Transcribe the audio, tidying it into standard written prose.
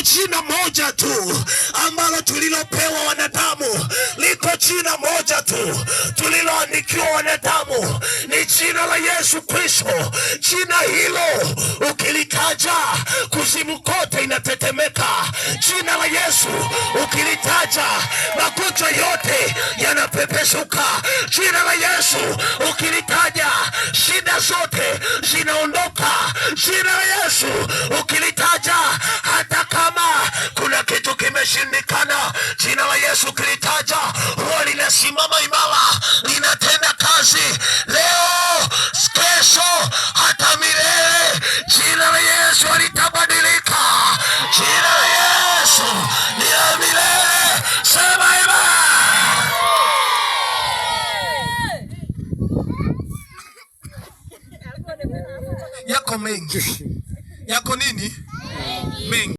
liko jina moja tu ambalo tulilopewa wanadamu, liko jina moja tu tuliloandikiwa wanadamu, ni jina la Yesu Kristo. Jina hilo ukilitaja kuzimu kote inatetemeka. Jina la Yesu ukilitaja magonjwa yote yanapepeshuka. Jina la Yesu ukilitaja shida zote zinaondoka. Jina la Yesu ukilitaja hata kama kuna kitu kimeshindikana, jina la Yesu ukilitaja huwa linasimama imara, linatenda kazi leo, kesho, hata milele. Jina la Yesu halitabadilika. Jina la Yesu ni la milele. Sema amen. Yako mengi. Yako nini? Mengi.